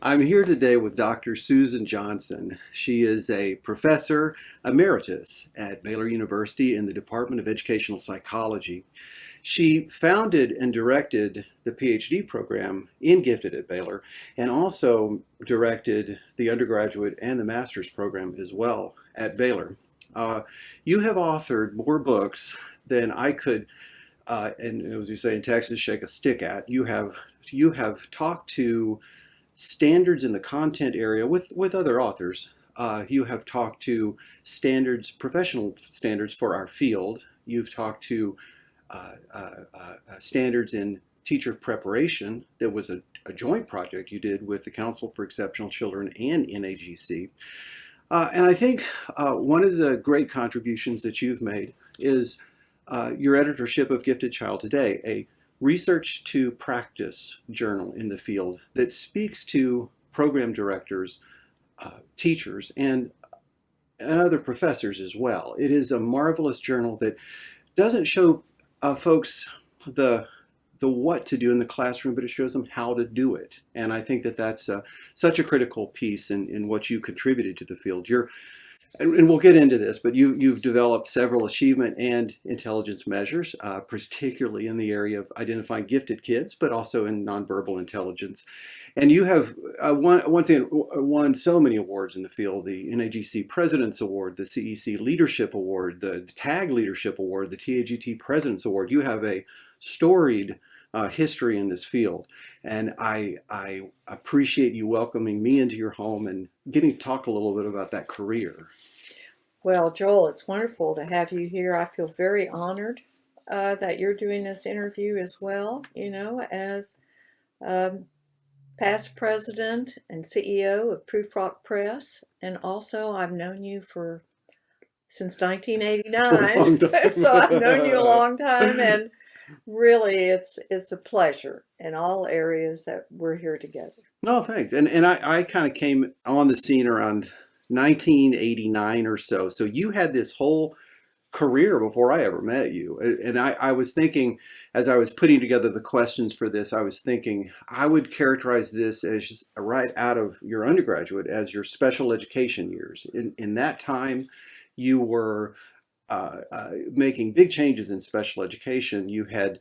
I'm here today with Dr. Susan Johnsen. She is a professor emeritus at Baylor University in the Department of Educational Psychology. She founded and directed the Ph.D. program in Gifted at Baylor and also directed the undergraduate and the master's program as well at Baylor. Uh, you have authored more books than I could, and as you say in Texas, shake a stick at. You have talked to standards in the content area with other authors. You have talked to standards, professional standards for our field. You've talked to standards in teacher preparation. That was a joint project you did with the Council for Exceptional Children and NAGC. And I think one of the great contributions that you've made is your editorship of Gifted Child Today, a research to practice journal in the field that speaks to program directors, teachers, and other professors as well. It is a marvelous journal that doesn't show folks the what to do in the classroom, but it shows them how to do it. And I think that that's such a critical piece in what you contributed to the field. And we'll get into this, but you've developed several achievement and intelligence measures, particularly in the area of identifying gifted kids, but also in nonverbal intelligence. And you have once again won so many awards in the field: the NAGC President's Award, the CEC Leadership Award, the TAG Leadership Award, the TAGT President's Award. You have a storied history in this field, and I appreciate you welcoming me into your home and getting to talk a little bit about that career. Well, Joel, it's wonderful to have you here. I feel very honored that you're doing this interview as well, as um, past president and CEO of Proof Rock Press. And also, I've known you since A 1989. long So I've known you a time. long time. And really, it's a pleasure in all areas that we're here together. No, thanks. And I kind of came on the scene around 1989 or so. So you had this whole career before I ever met you. And I was thinking, as I was putting together the questions for this, I was thinking I would characterize this as just right out of your undergraduate as your special education years. In that time, you were making big changes in special education. You had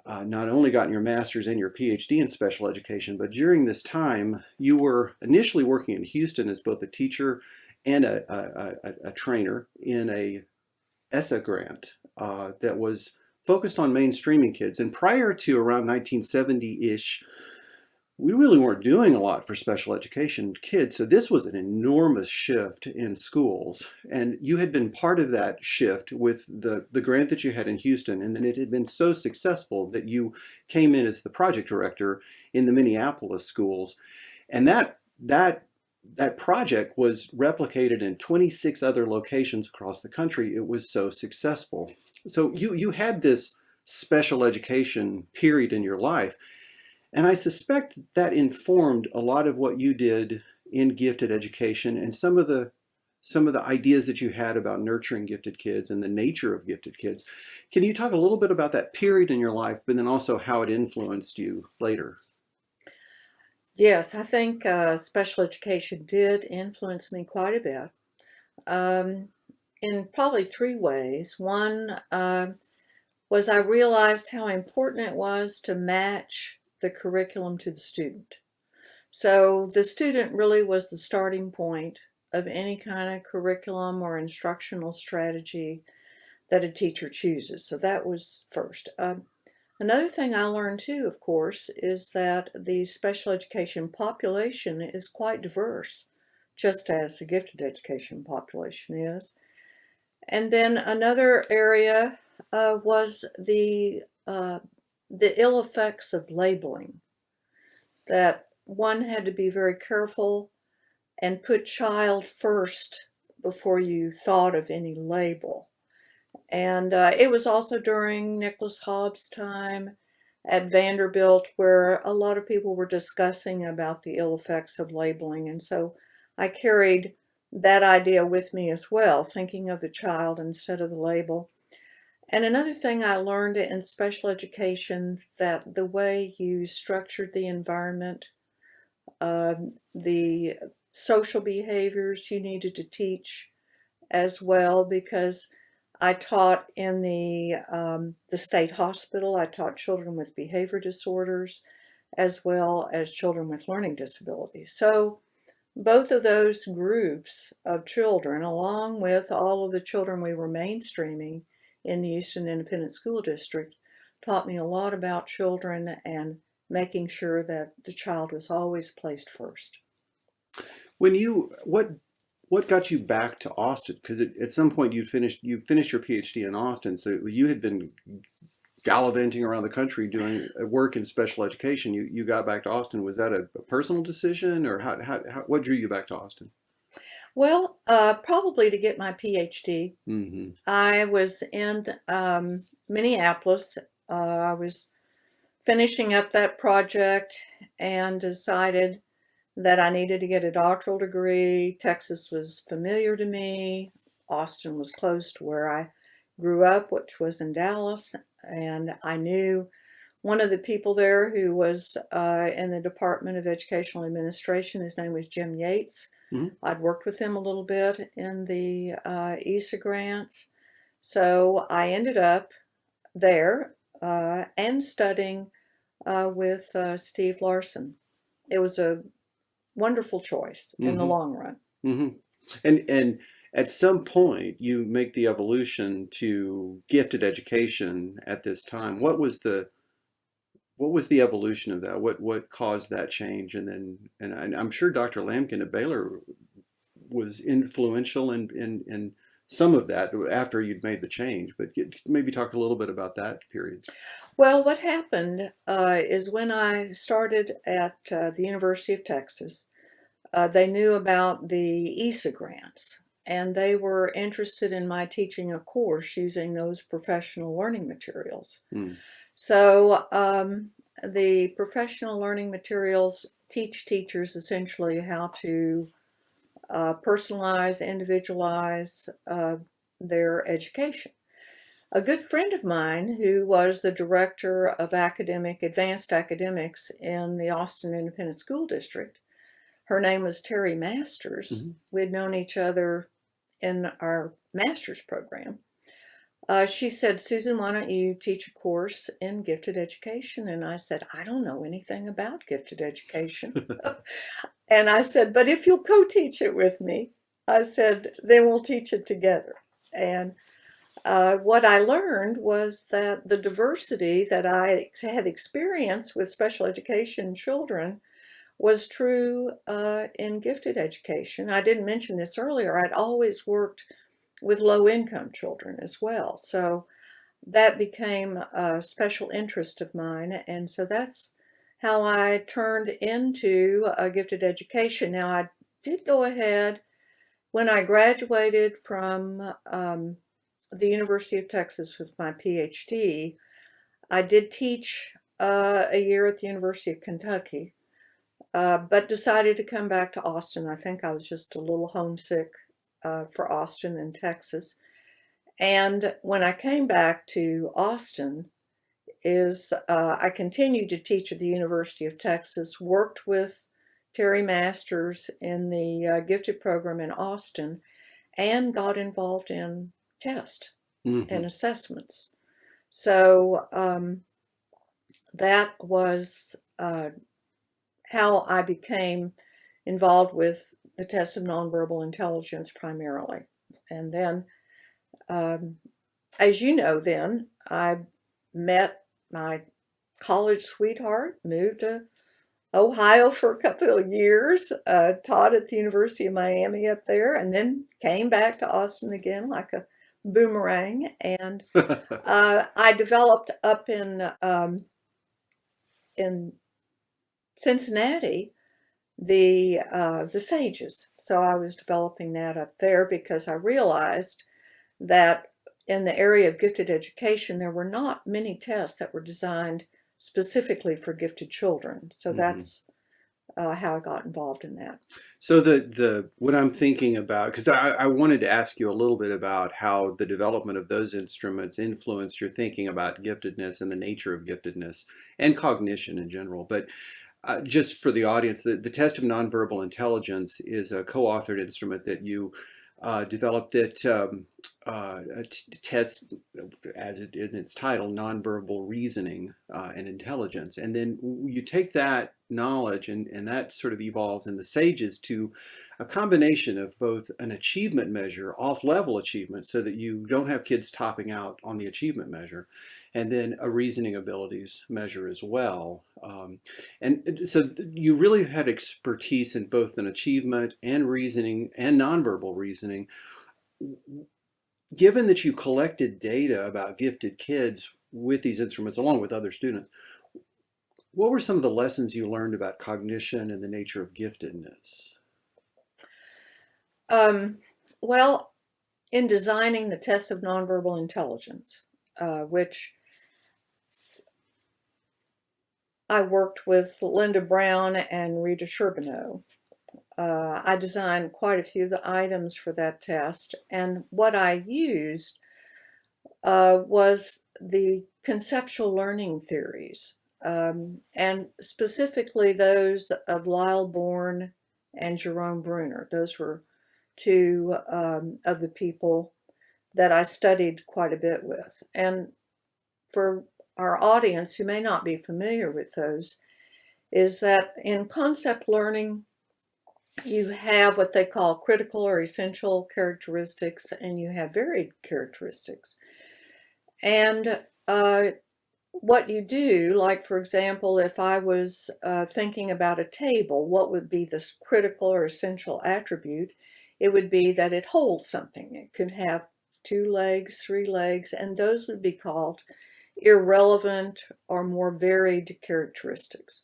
not only gotten your master's and your PhD in special education, but during this time, you were initially working in Houston as both a teacher and a trainer in a ESSA grant that was focused on mainstreaming kids. And prior to around 1970-ish, we really weren't doing a lot for special education kids. So this was an enormous shift in schools. And you had been part of that shift with the grant that you had in Houston. And then it had been so successful that you came in as the project director in the Minneapolis schools. And that project was replicated in 26 other locations across the country. It was so successful. So you had this special education period in your life. And I suspect that informed a lot of what you did in gifted education and some of the ideas that you had about nurturing gifted kids and the nature of gifted kids. Can you talk a little bit about that period in your life, but then also how it influenced you later? Yes, I think special education did influence me quite a bit um, in probably three ways. One was I realized how important it was to match the curriculum to the student. So the student really was the starting point of any kind of curriculum or instructional strategy that a teacher chooses. So that was first. Another thing I learned too, of course, is that the special education population is quite diverse, just as the gifted education population is. And then another area was the ill effects of labeling, that one had to be very careful and put child first before you thought of any label. And it was also during Nicholas Hobbs' time at Vanderbilt where a lot of people were discussing about the ill effects of labeling. And so I carried that idea with me as well, thinking of the child instead of the label. And another thing I learned in special education, that the way you structured the environment the social behaviors you needed to teach as well, because I taught in the state hospital. I taught children with behavior disorders as well as children with learning disabilities. So both of those groups of children, along with all of the children we were mainstreaming in the Houston Independent School District, taught me a lot about children and making sure that the child was always placed first. When you what got you back to Austin? Because at some point you finished your PhD in Austin, so you had been gallivanting around the country doing work in special education. You got back to Austin. Was that a personal decision, or what drew you back to Austin? Well, probably to get my PhD. Hmm. I was in Minneapolis. I was finishing up that project and decided that I needed to get a doctoral degree. Texas was familiar to me. Austin was close to where I grew up, which was in Dallas. And I knew one of the people there who was in the Department of Educational Administration. His name was Jim Yates. Hmm. I'd worked with him a little bit in the ESA grants. So I ended up there and studying with Steve Larson. It was a wonderful choice in the Hmm. long run. Hmm. And at some point you make the evolution to gifted education at this time. What was the evolution of that? What caused that change? And I'm sure Dr. Lampkin at Baylor was influential in some of that after you'd made the change. But maybe talk a little bit about that period. Well, what happened is when I started at the University of Texas, they knew about the ESA grants, and they were interested in my teaching a course using those professional learning materials. Mm. So the professional learning materials teach teachers essentially how to personalize, individualize their education. A good friend of mine who was the director of advanced academics in the Austin Independent School District, her name was Terry Masters. Hmm. We had known each other in our master's program. She said, "Susan, why don't you teach a course in gifted education?" And I said, "I don't know anything about gifted education." And I said, "But if you'll co-teach it with me," I said, "then we'll teach it together." And what I learned was that the diversity that I had experienced with special education children was true in gifted education. I didn't mention this earlier. I'd always worked with low-income children as well. So that became a special interest of mine. And so that's how I turned into a gifted education. Now, I did go ahead when I graduated from the University of Texas with my PhD. I did teach a year at the University of Kentucky, but decided to come back to Austin. I think I was just a little homesick for Austin and Texas. And when I came back to Austin, I continued to teach at the University of Texas, worked with Terry Masters in the gifted program in Austin, and got involved in tests Hmm. and assessments. So that was how I became involved with the test of nonverbal intelligence primarily. And then, as you know, then I met my college sweetheart, moved to Ohio for a couple of years, taught at the University of Miami up there, and then came back to Austin again like a boomerang. And I developed up in Cincinnati the SAGES. So I was developing that up there because I realized that in the area of gifted education, there were not many tests that were designed specifically for gifted children. So Hmm. that's how I got involved in that. So the what I'm thinking about, because I wanted to ask you a little bit about how the development of those instruments influenced your thinking about giftedness and the nature of giftedness and cognition in general. But just for the audience, the test of nonverbal intelligence is a co-authored instrument that you developed that tests, as it in its title, nonverbal reasoning and intelligence. And then you take that knowledge and that sort of evolves in the SAGES to a combination of both an achievement measure, off-level achievement, so that you don't have kids topping out on the achievement measure, and then a reasoning abilities measure as well. And so you really had expertise in both an achievement and reasoning and nonverbal reasoning. Given that you collected data about gifted kids with these instruments, along with other students, what were some of the lessons you learned about cognition and the nature of giftedness? Well, in designing the test of nonverbal intelligence, which I worked with Linda Brown and Rita Sherbino. I designed quite a few of the items for that test, and what I used was the conceptual learning theories, and specifically those of Lyle Bourne and Jerome Bruner. Those were two of the people that I studied quite a bit with. And for our audience who may not be familiar with those, is that in concept learning, you have what they call critical or essential characteristics, and you have varied characteristics. And what you do, like for example, if I was thinking about a table, what would be this critical or essential attribute? It would be that it holds something. It could have 2 legs, 3 legs, and those would be called irrelevant or more varied characteristics.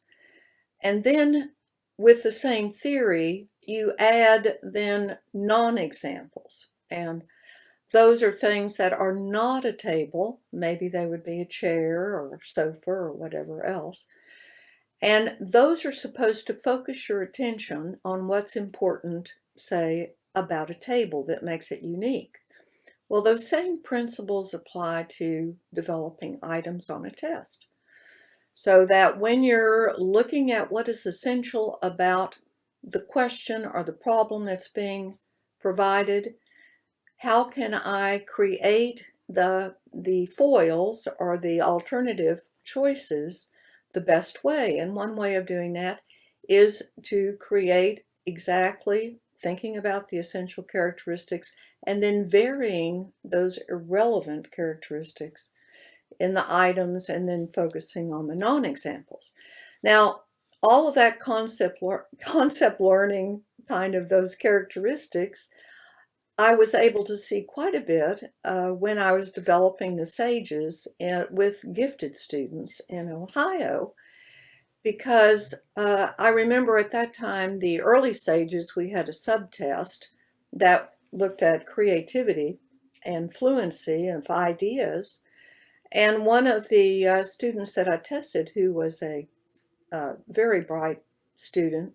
And then with the same theory, you add then non-examples. And those are things that are not a table. Maybe they would be a chair or a sofa or whatever else. And those are supposed to focus your attention on what's important, say, about a table that makes it unique. Well, those same principles apply to developing items on a test. So that when you're looking at what is essential about the question or the problem that's being provided, how can I create the foils or the alternative choices the best way? And one way of doing that is to create exactly thinking about the essential characteristics and then varying those irrelevant characteristics in the items and then focusing on the non-examples. Now, all of that concept learning, kind of those characteristics, I was able to see quite a bit when I was developing the SAGES with gifted students in Ohio, because I remember at that time, the early SAGES, we had a subtest that looked at creativity and fluency of ideas. And one of the students that I tested, who was a very bright student,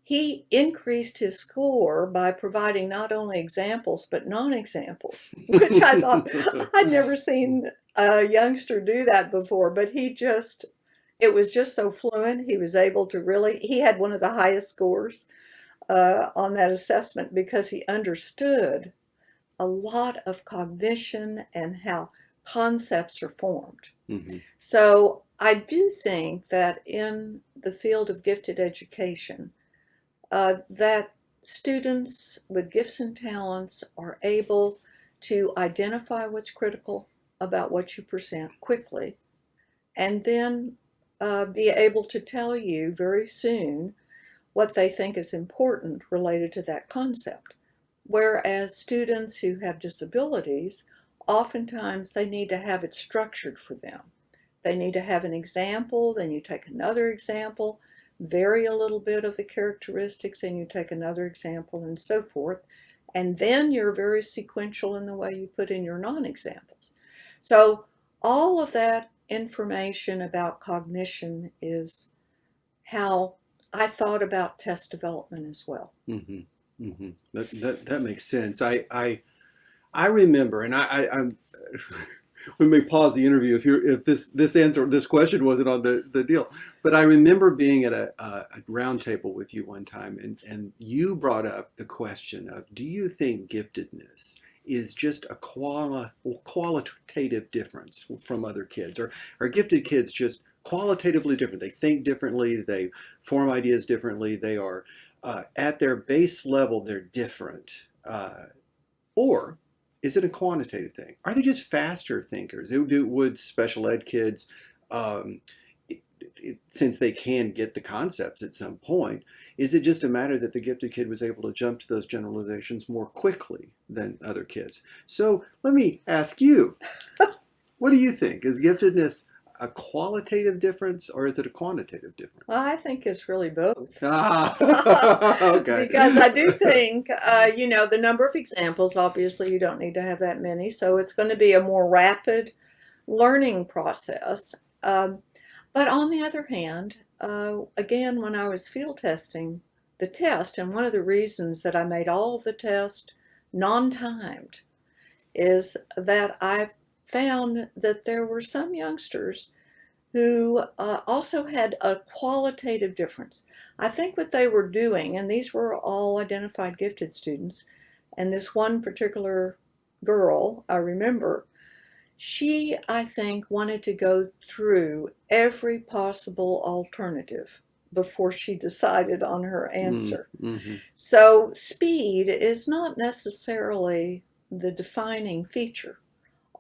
he increased his score by providing not only examples, but non-examples, which I thought I'd never seen a youngster do that before, but it was just so fluent. He was able to he had one of the highest scores on that assessment because he understood a lot of cognition and how concepts are formed. Mm-hmm. So I do think that in the field of gifted education, that students with gifts and talents are able to identify what's critical about what you present quickly, and then be able to tell you very soon what they think is important related to that concept. Whereas students who have disabilities, oftentimes they need to have it structured for them. They need to have an example, then you take another example, vary a little bit of the characteristics, and you take another example, and so forth. And then you're very sequential in the way you put in your non-examples. So all of that information about cognition is how I thought about test development as well. Mm-hmm. Mm-hmm. That makes sense. I remember, and I'm We may pause the interview if this question wasn't on the deal. But I remember being at a round table with you one time, and you brought up the question of, do you think giftedness is just a qualitative difference from other kids, or are gifted kids just qualitatively different? They think differently, they form ideas differently, they are at their base level, they're different. Or is it a quantitative thing? Are they just faster thinkers? Would special ed kids, um, since they can get the concepts at some point, is it just a matter that the gifted kid was able to jump to those generalizations more quickly than other kids? So let me ask you, what do you think? Is giftedness a qualitative difference or is it a quantitative difference? Well, I think it's really both. Ah, okay. Because I do think, the number of examples, obviously you don't need to have that many, so it's going to be a more rapid learning process. But on the other hand, again, when I was field testing the test, and one of the reasons that I made all of the tests non-timed is that I found that there were some youngsters who also had a qualitative difference. I think what they were doing, and these were all identified gifted students, and this one particular girl, I remember, she, I think, wanted to go through every possible alternative before she decided on her answer. Mm-hmm. So speed is not necessarily the defining feature,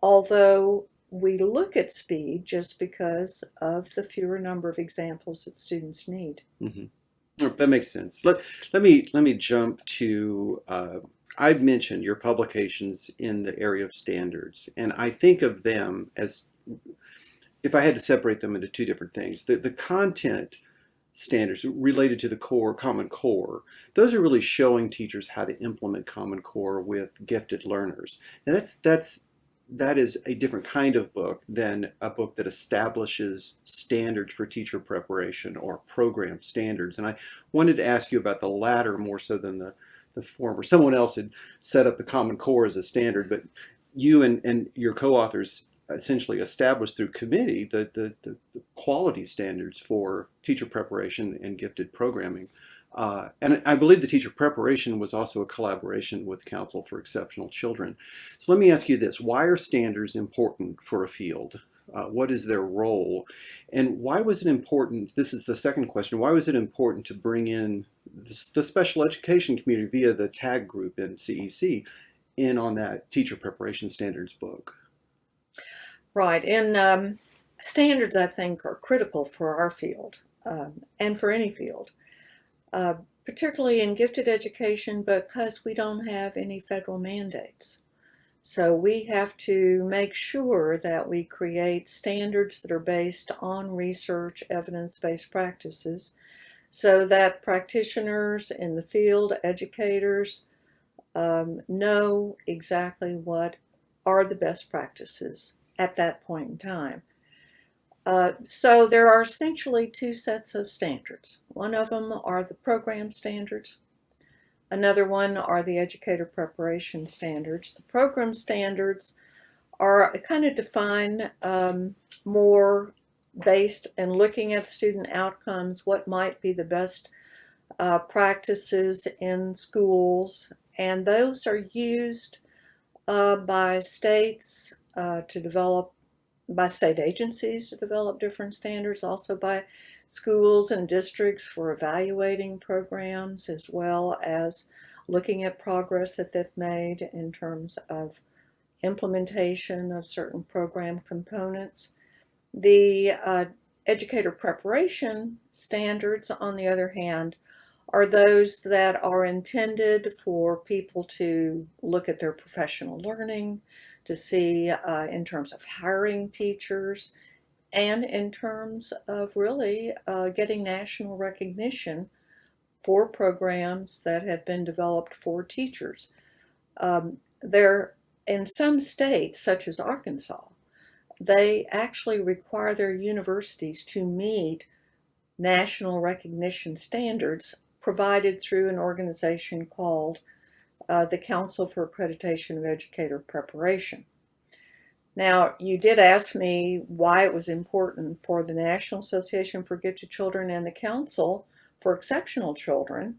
although we look at speed just because of the fewer number of examples that students need. Mm-hmm. That makes sense. Let me jump to I've mentioned your publications in the area of standards, and I think of them as, if I had to separate them into two different things, the content standards related to the Common Core, those are really showing teachers how to implement Common Core with gifted learners. And that is a different kind of book than a book that establishes standards for teacher preparation or program standards. And I wanted to ask you about the latter more so than the former. Someone else had set up the Common Core as a standard, but you and your co-authors essentially established through committee the quality standards for teacher preparation and gifted programming. And I believe the teacher preparation was also a collaboration with Council for Exceptional Children. So let me ask you this: why are standards important for a field? What is their role? And why was it important? This is the second question. Why was it important to bring in the special education community via the TAG group in CEC in on that teacher preparation standards book? Right. And standards, I think, are critical for our field and for any field. Particularly in gifted education, because we don't have any federal mandates. So we have to make sure that we create standards that are based on research, evidence-based practices, so that practitioners in the field, educators, know exactly what are the best practices at that point in time. So there are essentially two sets of standards. One of them are the program standards. Another one are the educator preparation standards. The program standards are kind of defined more based and looking at student outcomes, what might be the best practices in schools, and those are used by states to develop, by state agencies to develop different standards, also by schools and districts for evaluating programs, as well as looking at progress that they've made in terms of implementation of certain program components. The educator preparation standards, on the other hand, are those that are intended for people to look at their professional learning, to see in terms of hiring teachers, and in terms of really getting national recognition for programs that have been developed for teachers. There, in some states, such as Arkansas, they actually require their universities to meet national recognition standards provided through an organization called the Council for Accreditation of Educator Preparation. Now, you did ask me why it was important for the National Association for Gifted Children and the Council for Exceptional Children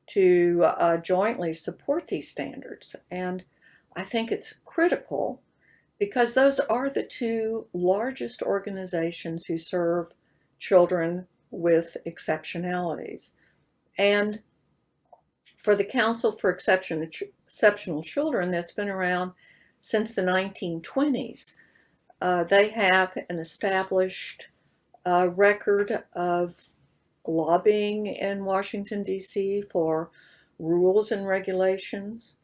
to jointly support these standards. And I think it's critical because those are the two largest organizations who serve children with exceptionalities. And for the Council for Exceptional Children, that's been around since the 1920s, they have an established record of lobbying in Washington, D.C. for rules and regulations.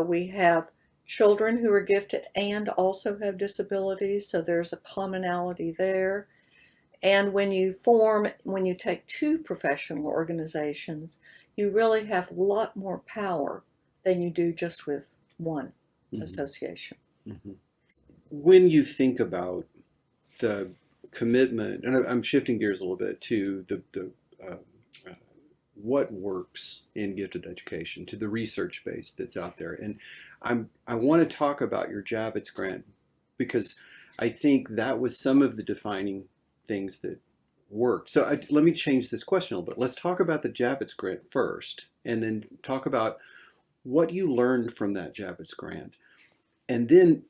We have children who are gifted and also have disabilities, so there's a commonality there. And when you take two professional organizations, you really have a lot more power than you do just with one association. Mm-hmm. When you think about the commitment, and I'm shifting gears a little bit to the what works in gifted education, to the research base that's out there, and I want to talk about your Javits grant because I think that was some of the defining things that worked. So let me change this question a little bit. Let's talk about the Javits grant first, and then talk about what you learned from that Javits grant, and then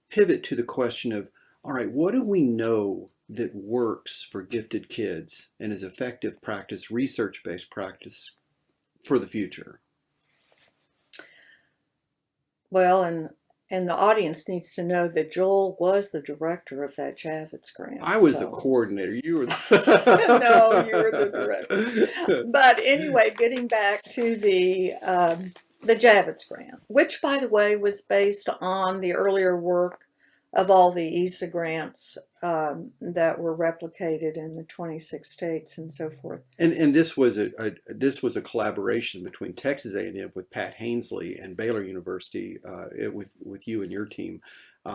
pivot to the question of, all right, what do we know that works for gifted kids and is effective practice, research-based practice for the future? Well, and the audience needs to know that Joel was the director of that Javits grant. I was the coordinator. You were No, you were the director. But anyway, getting back to the Javits grant, which, by the way, was based on the earlier work of all the ESA grants that were replicated in the 26 states and so forth. And this was a collaboration between Texas A&M with Pat Hainsley and Baylor University with you and your team.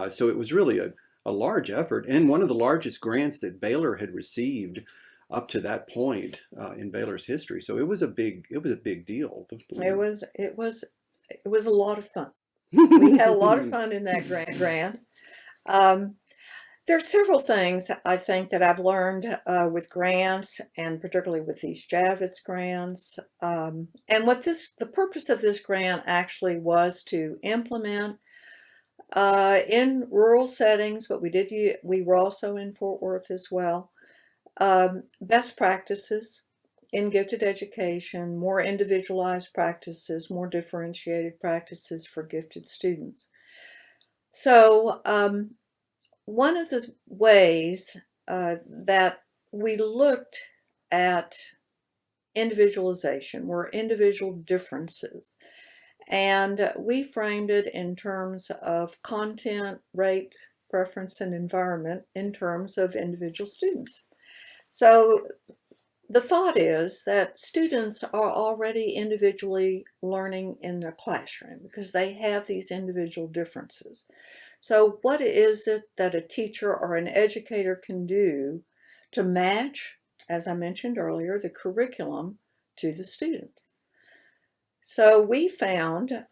So it was really a large effort and one of the largest grants that Baylor had received up to that point in Baylor's history. So it was a big deal. It was a lot of fun. We had a lot of fun in that grant. There are several things I think that I've learned with grants, and particularly with these Javits grants. And the purpose of this grant actually was to implement in rural settings, but we were also in Fort Worth as well, best practices in gifted education, more individualized practices, more differentiated practices for gifted students. So one of the ways that we looked at individualization were individual differences. And we framed it in terms of content, rate, preference, and environment in terms of individual students. So the thought is that students are already individually learning in their classroom because they have these individual differences. So what is it that a teacher or an educator can do to match, as I mentioned earlier, the curriculum to the student? So we found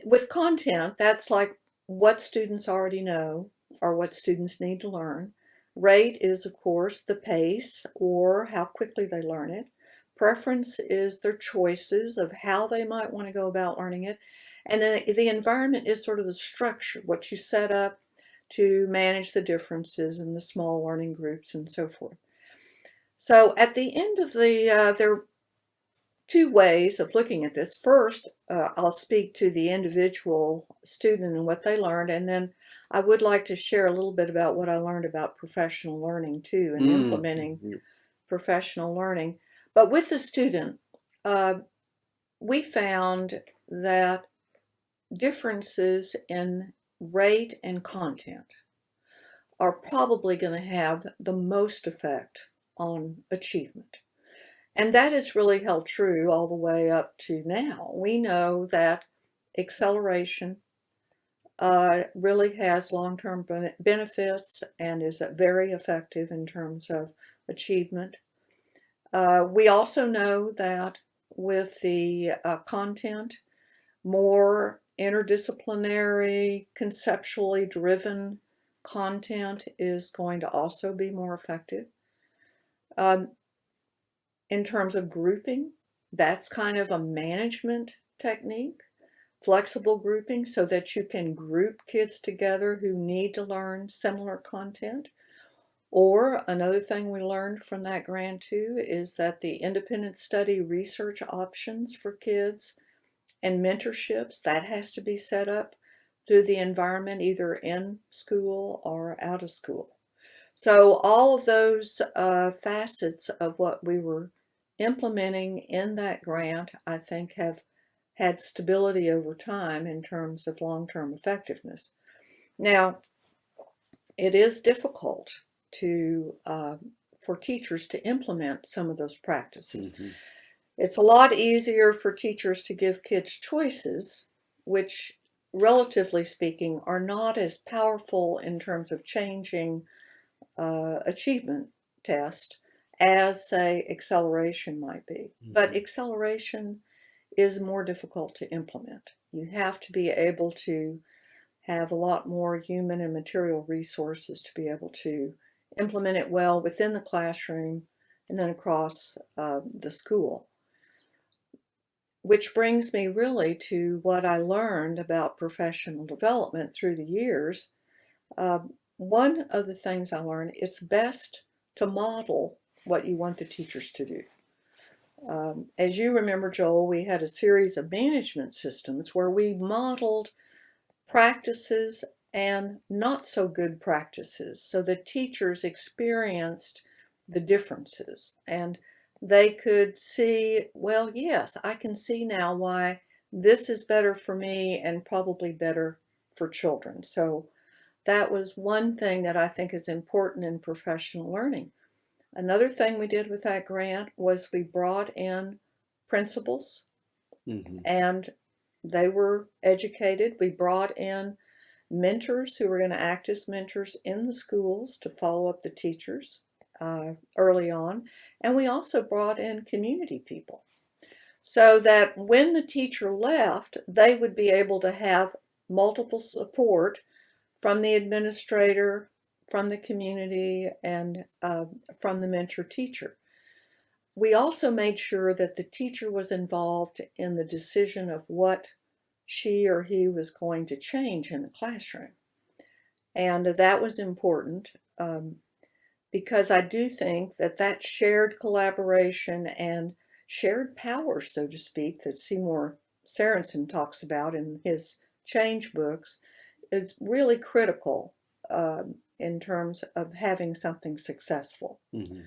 with content, that's like what students already know or what students need to learn. Rate is, of course, the pace or how quickly they learn it. Preference is their choices of how they might want to go about learning it. And then the environment is sort of the structure, what you set up to manage the differences in the small learning groups and so forth. So at the end of there are two ways of looking at this. First, I'll speak to the individual student and what they learned, and then I would like to share a little bit about what I learned about professional learning too, and implementing professional learning. But with the student, we found that differences in rate and content are probably going to have the most effect on achievement. And that has really held true all the way up to now. We know that acceleration really has long-term benefits and is very effective in terms of achievement. We also know that with the content, more interdisciplinary, conceptually driven content is going to also be more effective. Um, in terms of grouping, that's kind of a management technique, flexible grouping, so that you can group kids together who need to learn similar content. Or another thing we learned from that grant too is that the independent study research options for kids and mentorships, that has to be set up through the environment, either in school or out of school. So all of those facets of what we were implementing in that grant, I think, have had stability over time in terms of long-term effectiveness. Now, it is difficult for teachers to implement some of those practices. Mm-hmm. It's a lot easier for teachers to give kids choices, which, relatively speaking, are not as powerful in terms of changing achievement test as, say, acceleration might be. Mm-hmm. But acceleration is more difficult to implement. You have to be able to have a lot more human and material resources to be able to implement it well within the classroom and then across the school. Which brings me really to what I learned about professional development through the years. One of the things I learned, it's best to model what you want the teachers to do. As you remember, Joel, we had a series of management systems where we modeled practices and not so good practices, so the teachers experienced the differences and they could see, well, yes, I can see now why this is better for me and probably better for children. So that was one thing that I think is important in professional learning. Another thing we did with that grant was we brought in principals, Mm-hmm. and they were educated. We brought in mentors who were going to act as mentors in the schools to follow up the teachers early on. And we also brought in community people so that when the teacher left, they would be able to have multiple support from the administrator, from the community, and from the mentor teacher. We also made sure that the teacher was involved in the decision of what she or he was going to change in the classroom. And that was important because I do think that that shared collaboration and shared power, so to speak, that Seymour Sarensen talks about in his change books, is really critical in terms of having something successful. Mm-hmm.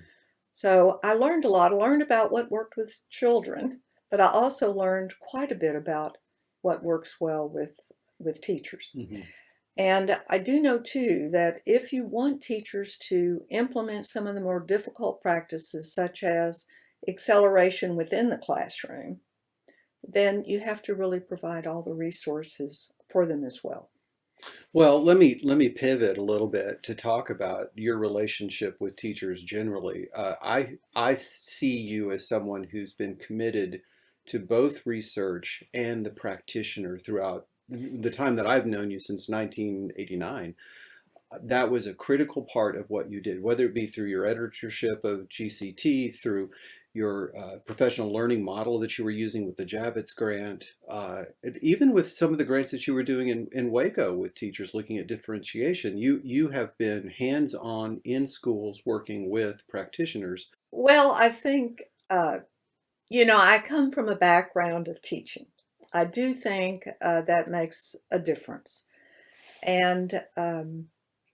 So I learned a lot. I learned about what worked with children, but I also learned quite a bit about what works well with teachers. Mm-hmm. And I do know too that if you want teachers to implement some of the more difficult practices, such as acceleration within the classroom, then you have to really provide all the resources for them as well. Well, let me pivot a little bit to talk about your relationship with teachers generally. I see you as someone who's been committed to both research and the practitioner throughout the time that I've known you since 1989. That was a critical part of what you did, whether it be through your editorship of GCT, through your professional learning model that you were using with the Javits grant, and even with some of the grants that you were doing in Waco with teachers looking at differentiation. You have been hands-on in schools working with practitioners. Well, I think, I come from a background of teaching. I do think that makes a difference. And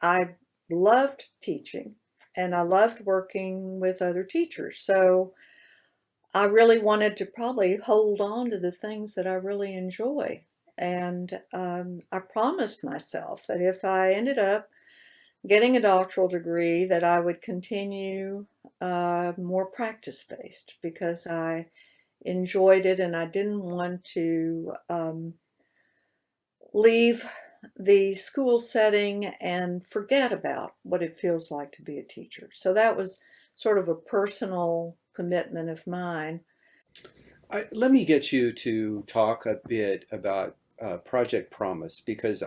I loved teaching and I loved working with other teachers. So I really wanted to probably hold on to the things that I really enjoy. And I promised myself that if I ended up getting a doctoral degree, that I would continue more practice-based because I enjoyed it and I didn't want to leave the school setting and forget about what it feels like to be a teacher. So that was sort of a personal commitment of mine. Let me get you to talk a bit about Project Promise, because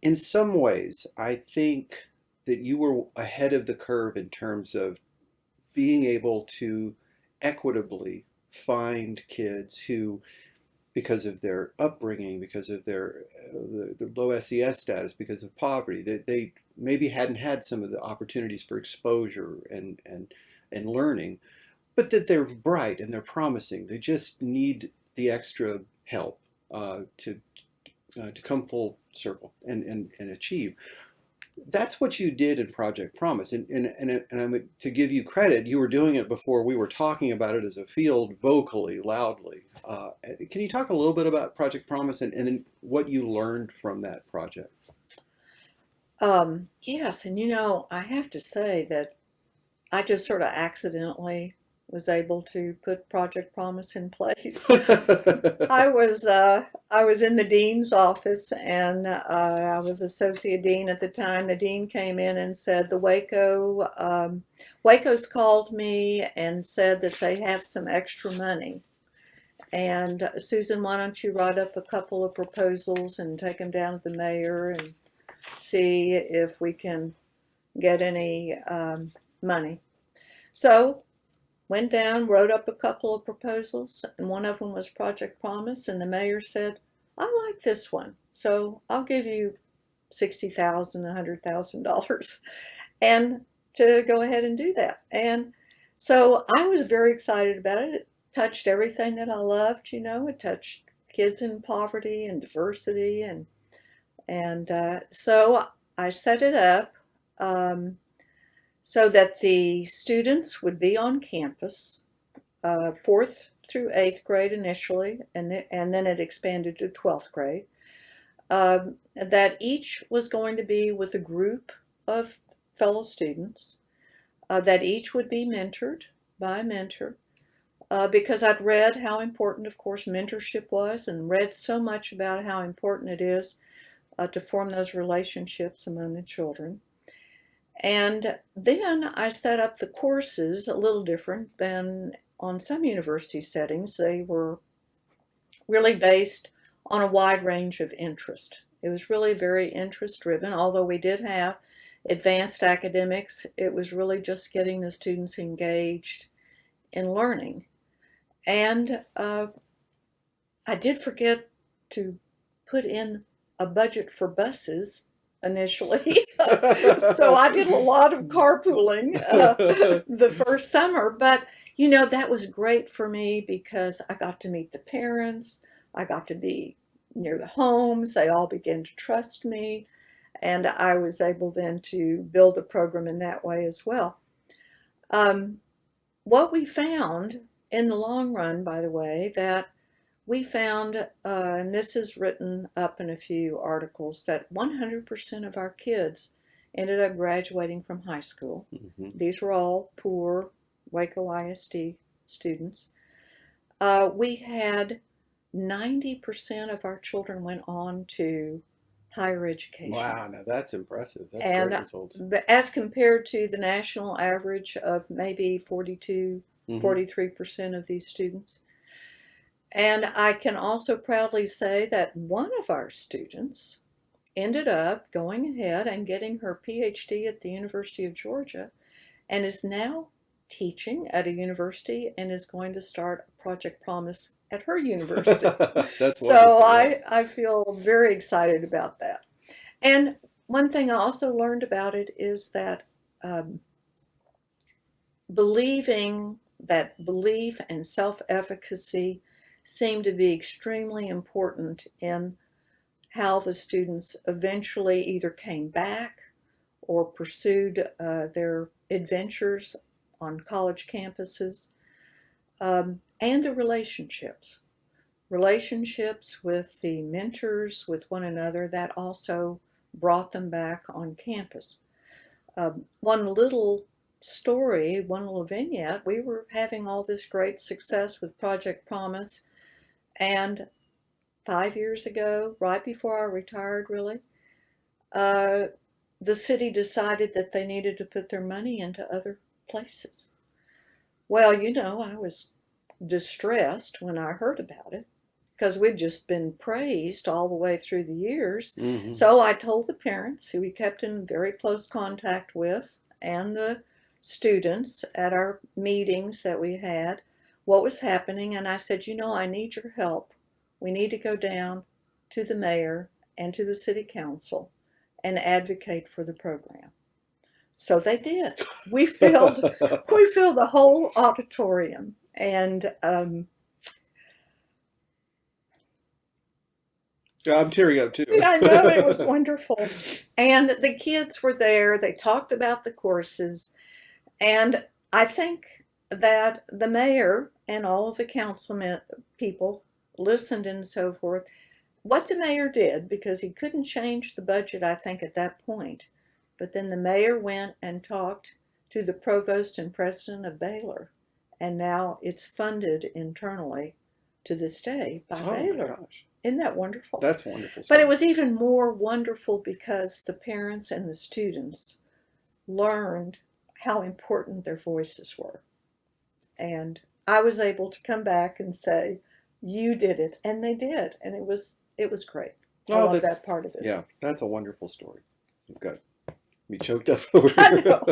in some ways, I think that you were ahead of the curve in terms of being able to equitably find kids who, because of their upbringing, because of their low SES status, because of poverty, that they maybe hadn't had some of the opportunities for exposure and learning, but that they're bright and they're promising. They just need the extra help to come full circle and achieve. That's what you did in Project Promise, and I'm to give you credit. You were doing it before we were talking about it as a field, vocally, loudly. Can you talk a little bit about Project Promise and then what you learned from that project? Yes, and I have to say that I just sort of accidentally was able to put Project Promise in place. I was in the dean's office, and I was associate dean at the time. The dean came in and said Waco's called me and said that they have some extra money. And Susan, why don't you write up a couple of proposals and take them down to the mayor and see if we can get any money. So went down, wrote up a couple of proposals, and one of them was Project Promise, and the mayor said, I like this one, so I'll give you $60,000, $100,000, and to go ahead and do that. And so I was very excited about it. It touched everything that I loved, it touched kids in poverty and diversity, and so I set it up so that the students would be on campus, fourth through eighth grade initially, and then it expanded to 12th grade, that each was going to be with a group of fellow students, that each would be mentored by a mentor, because I'd read how important, of course, mentorship was, and read so much about how important it is to form those relationships among the children. And then I set up the courses a little different than on some university settings. They were really based on a wide range of interest. It was really very interest driven, although we did have advanced academics. It was really just getting the students engaged in learning. And I did forget to put in a budget for buses initially. So I did a lot of carpooling the first summer, but that was great for me because I got to meet the parents, I got to be near the homes, they all began to trust me, and I was able then to build the program in that way as well. What we found in the long run, by the way, that we found, and this is written up in a few articles, that 100% of our kids ended up graduating from high school. Mm-hmm. These were all poor Waco ISD students. We had 90% of our children went on to higher education. Wow, now that's impressive. That's and great results. As compared to the national average of maybe 42, mm-hmm. 43% of these students. And I can also proudly say that one of our students ended up going ahead and getting her Ph.D. at the University of Georgia and is now teaching at a university and is going to start Project Promise at her university. That's wonderful. So I feel very excited about that. And one thing I also learned about it is that believing that belief and self-efficacy seemed to be extremely important in how the students eventually either came back or pursued their adventures on college campuses, and the relationships with the mentors, with one another, that also brought them back on campus. One little story, one little vignette, we were having all this great success with Project Promise, and 5 years ago, right before I retired really, the city decided that they needed to put their money into other places. Well, I was distressed when I heard about it, because we'd just been praised all the way through the years. Hmm. So I told the parents, who we kept in very close contact with, and the students at our meetings that we had, what was happening. And I said, I need your help. We need to go down to the mayor and to the city council and advocate for the program. So they did. We filled the whole auditorium, and I'm tearing up too. I know, it was wonderful. And the kids were there. They talked about the courses, and I think that the mayor and all of the councilmen people listened and so forth. What the mayor did, because he couldn't change the budget, I think, at that point, but then the mayor went and talked to the provost and president of Baylor, and now it's funded internally to this day by Oh my Baylor. gosh. Isn't that wonderful? That's wonderful. But it was even more wonderful because the parents and the students learned how important their voices were. And I was able to come back and say, you did it. And they did. And it was great. I love that part of it. Yeah, that's a wonderful story. I've got me choked up over I here. know.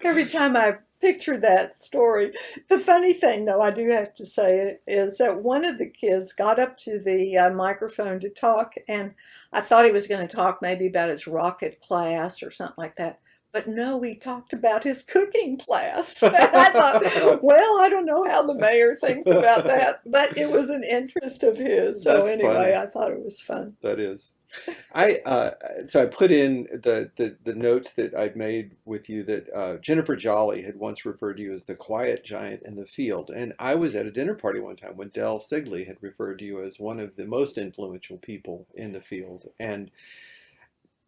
Every time I picture that story. The funny thing, though, I do have to say, is that one of the kids got up to the microphone to talk, and I thought he was going to talk maybe about his rocket class or something like that. But no, he talked about his cooking class. I thought, well, I don't know how the mayor thinks about that, but it was an interest of his. So That's anyway, funny. I thought it was fun. That is. So I put in the notes that I'd made with you that Jennifer Jolly had once referred to you as the quiet giant in the field. And I was at a dinner party one time when Del Sigley had referred to you as one of the most influential people in the field. And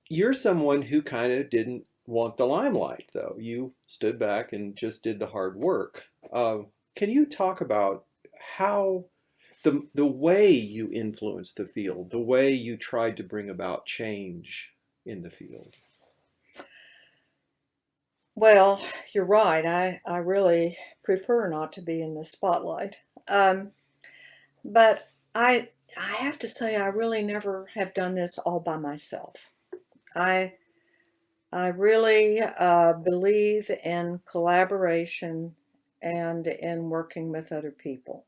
you're someone who kind of didn't want the limelight, though. You stood back and just did the hard work. Can you talk about how the way you influenced the field, the way you tried to bring about change in the field? Well, you're right. I really prefer not to be in the spotlight. But I have to say I really never have done this all by myself. I really believe in collaboration and in working with other people.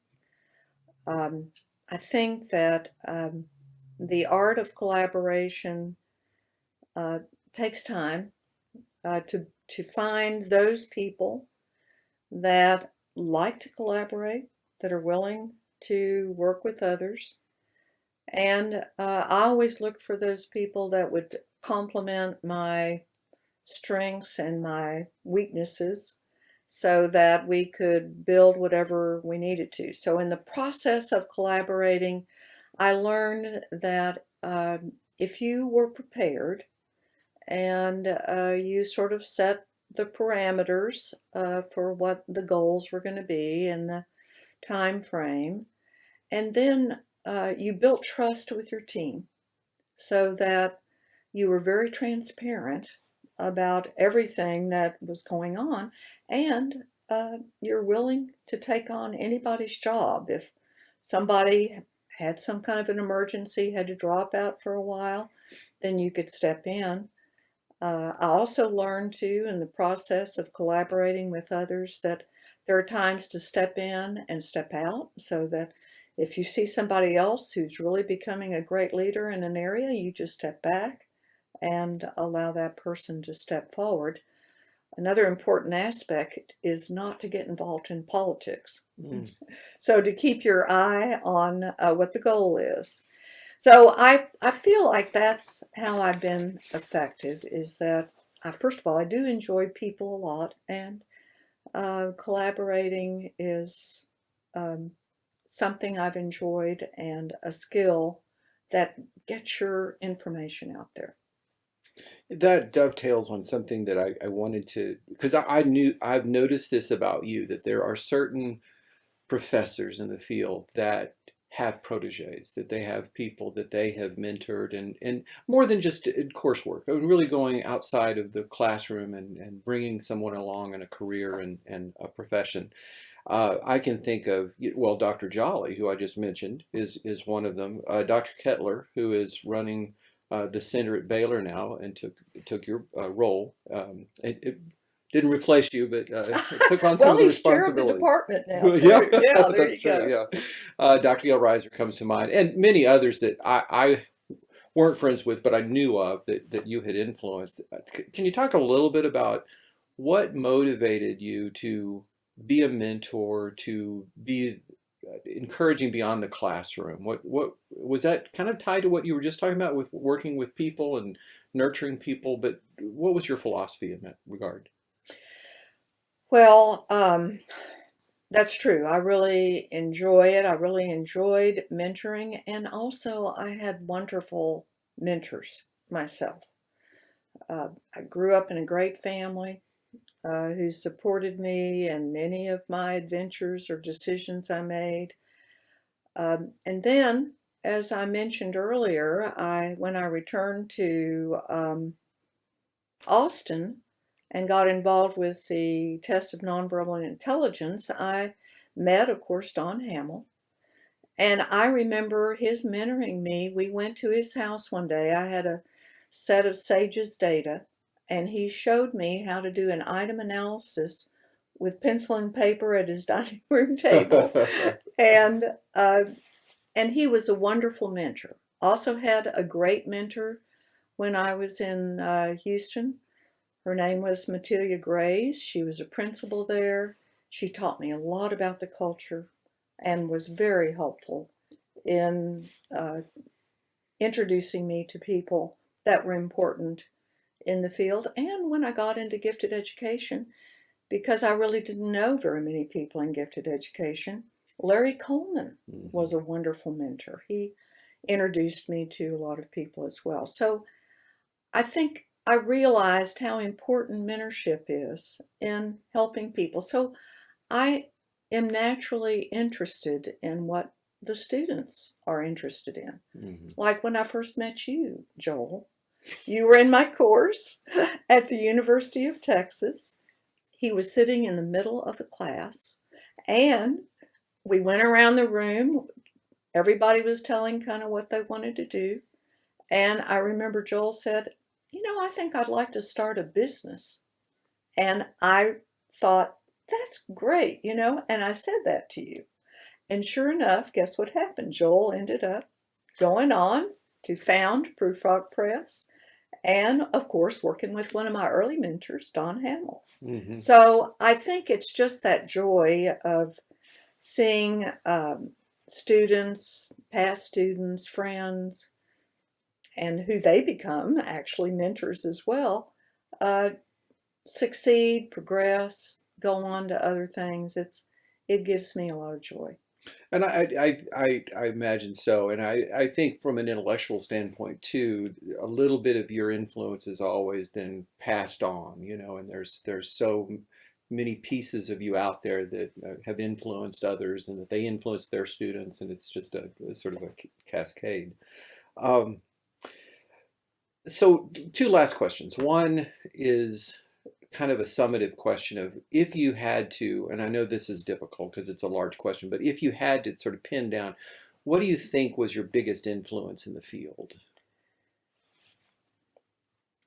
I think that the art of collaboration takes time to find those people that like to collaborate, that are willing to work with others. And I always look for those people that would complement my strengths and my weaknesses so that we could build whatever we needed to. So in the process of collaborating, I learned that if you were prepared and you sort of set the parameters for what the goals were going to be and the time frame, and then you built trust with your team so that you were very transparent about everything that was going on, and you're willing to take on anybody's job. If somebody had some kind of an emergency, had to drop out for a while, then you could step in. I also learned too, in the process of collaborating with others, that there are times to step in and step out, so that if you see somebody else who's really becoming a great leader in an area, you just step back and allow that person to step forward. Another important aspect is not to get involved in politics. Mm. So to keep your eye on what the goal is. So I feel like that's how I've been effective, is that first of all, I do enjoy people a lot, and collaborating is something I've enjoyed and a skill that gets your information out there. That dovetails on something that I wanted to, because I've noticed this about you, that there are certain professors in the field that have proteges, that they have people that they have mentored, and more than just in coursework, and really going outside of the classroom and bringing someone along in a career and a profession. I can think of, well, Dr. Jolly, who I just mentioned, is one of them. Dr. Kettler, who is running the center at Baylor now and took your role. It didn't replace you, but took on some Well, of the he's chair of the responsibilities. department now, Yeah, too. Yeah, there that's you true. go. Yeah, Dr. Gail Reiser comes to mind, and many others that I weren't friends with, but I knew of that you had influenced. Can you talk a little bit about what motivated you to be a mentor, to be encouraging beyond the classroom? What was that kind of tied to what you were just talking about with working with people and nurturing people? But what was your philosophy in that regard? Well, that's true. I really enjoy it. I really enjoyed mentoring, and also I had wonderful mentors myself. I grew up in a great family who supported me in any of my adventures or decisions I made. And then, as I mentioned earlier, when I returned to Austin and got involved with the test of nonverbal intelligence, I met, of course, Don Hamill. And I remember his mentoring me. We went to his house one day. I had a set of SAGE's data, and he showed me how to do an item analysis with pencil and paper at his dining room table. And and he was a wonderful mentor. Also had a great mentor when I was in Houston. Her name was Matilda Grays. She was a principal there. She taught me a lot about the culture and was very helpful in introducing me to people that were important in the field. And when I got into gifted education, because I really didn't know very many people in gifted education, Larry Coleman was a wonderful mentor. He introduced me to a lot of people as well. So I think I realized how important mentorship is in helping people. So I am naturally interested in what the students are interested in. Mhm. Like when I first met you, Joel, you were in my course at the University of Texas. He was sitting in the middle of the class, and we went around the room. Everybody was telling kind of what they wanted to do. And I remember Joel said, I think I'd like to start a business. And I thought, that's great, and I said that to you. And sure enough, guess what happened? Joel ended up going on to found Proof Rock Press and, of course, working with one of my early mentors, Don Hamill. Mhm. So I think it's just that joy of seeing students, past students, friends, and who they become, actually mentors as well, uh, succeed, progress, go on to other things. It gives me a lot of joy. And I imagine so. And I think from an intellectual standpoint too, a little bit of your influence is always then passed on, and there's so many pieces of you out there that have influenced others and that they influence their students, and it's just a sort of a cascade. Um, so two last questions. One is kind of a summative question of if you had to, and I know this is difficult because it's a large question, but if you had to sort of pin down, what do you think was your biggest influence in the field?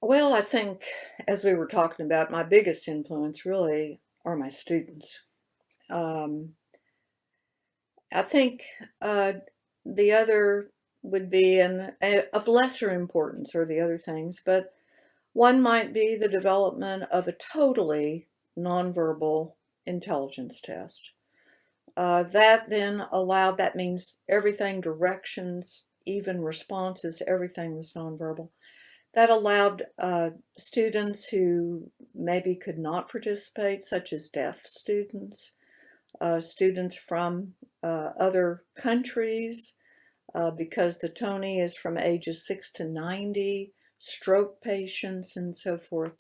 Well, I think, as we were talking about, my biggest influence really are my students. Um, I think the other would be of lesser importance, or the other things, but one might be the development of a totally nonverbal intelligence test. That means everything, directions, even responses, everything was nonverbal. That allowed students who maybe could not participate, such as deaf students, students from other countries, because the Tony is from ages 6 to 90, stroke patients, and so forth.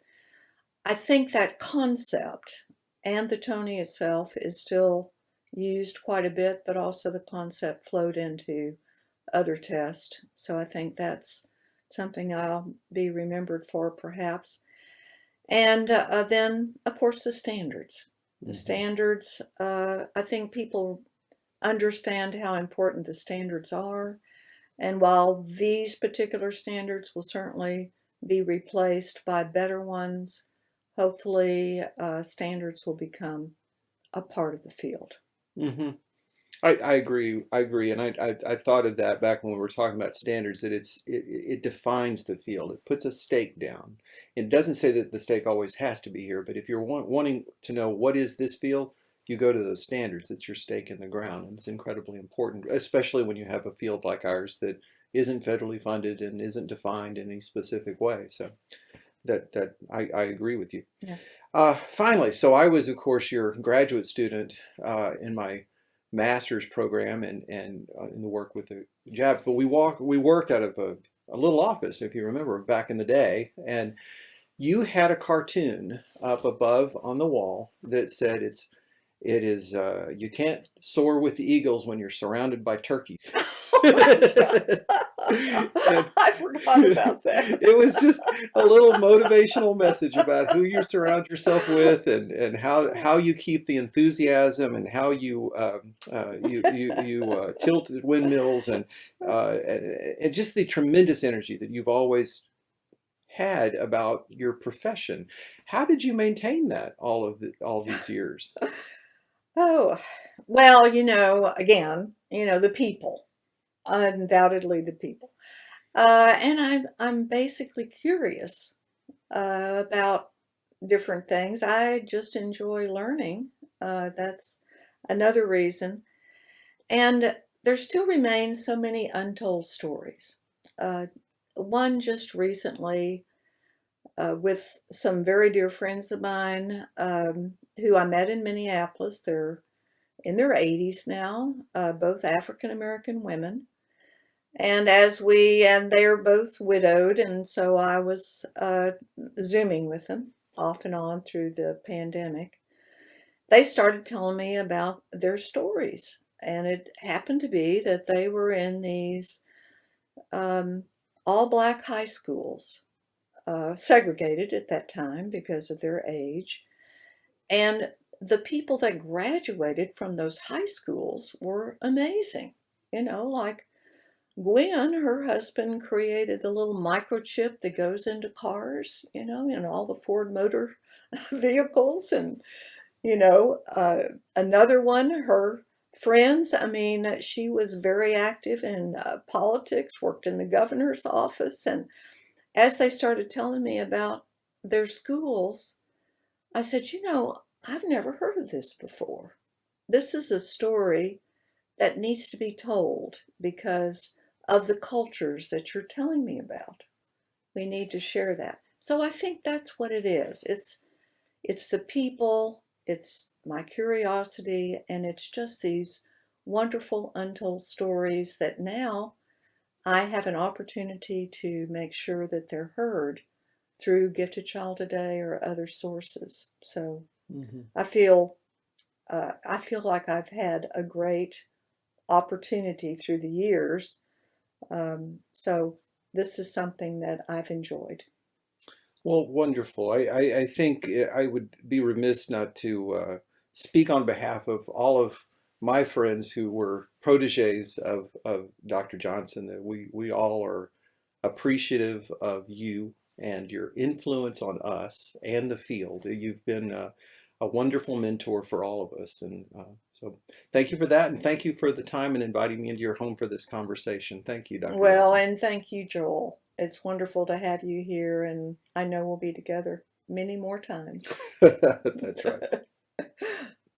I think that concept and the Tony itself is still used quite a bit, but also the concept flowed into other tests. So I think that's something I'll be remembered for, perhaps. And then, of course, the standards. The Hmm. standards, I think people understand how important the standards are. And while these particular standards will certainly be replaced by better ones, hopefully standards will become a part of the field. Hmm. I agree. I agree, and I thought of that back when we were talking about standards. That it defines the field. It puts a stake down. It doesn't say that the stake always has to be here, but if you're wanting to know what is this field, you go to those standards. It's your stake in the ground, and it's incredibly important, especially when you have a field like ours that isn't federally funded and isn't defined in any specific way. So I agree with you. Yeah. Finally, so I was, of course, your graduate student in my master's program and in the work with the jabs. But we worked out of a little office, if you remember, back in the day. And you had a cartoon up above on the wall that said it is you can't soar with the eagles when you're surrounded by turkeys. That's right. And I forgot about that. it was just a little motivational message about who you surround yourself with and how you keep the enthusiasm and how you tilt windmills and just the tremendous energy that you've always had about your profession. How did you maintain that all these years? Oh, well, again, the people, undoubtedly the people. And I'm basically curious about different things. I just enjoy learning. That's another reason. And there still remain so many untold stories. Uh, one just recently with some very dear friends of mine who I met in Minneapolis. They're in their 80s now, both African American women. And they're both widowed, and so I was Zooming with them off and on through the pandemic. They started telling me about their stories, and it happened to be that they were in these um, all black high schools, segregated at that time because of their age. And the people that graduated from those high schools were amazing. Like Gwen, her husband created the little microchip that goes into cars, in all the Ford Motor vehicles. And, another one, her friends, I mean, she was very active in politics, worked in the governor's office. And as they started telling me about their schools, I said, I've never heard of this before. This is a story that needs to be told because of the cultures that you're telling me about. We need to share that. So I think that's what it is. It's the people, it's my curiosity, and it's just these wonderful untold stories that now I have an opportunity to make sure that they're heard through Gifted Child Today or other sources. So Hmm. I feel I feel like I've had a great opportunity through the years. So this is something that I've enjoyed. Well, wonderful. I think I would be remiss not to speak on behalf of all of my friends who were proteges of Dr. Johnson, that we all are appreciative of you and your influence on us and the field. You've been a wonderful mentor for all of us. And so thank you for that. And thank you for the time and inviting me into your home for this conversation. Thank you, Dr. Well, Johnson. and thank you, Joel. It's wonderful to have you here, and I know we'll be together many more times. That's right.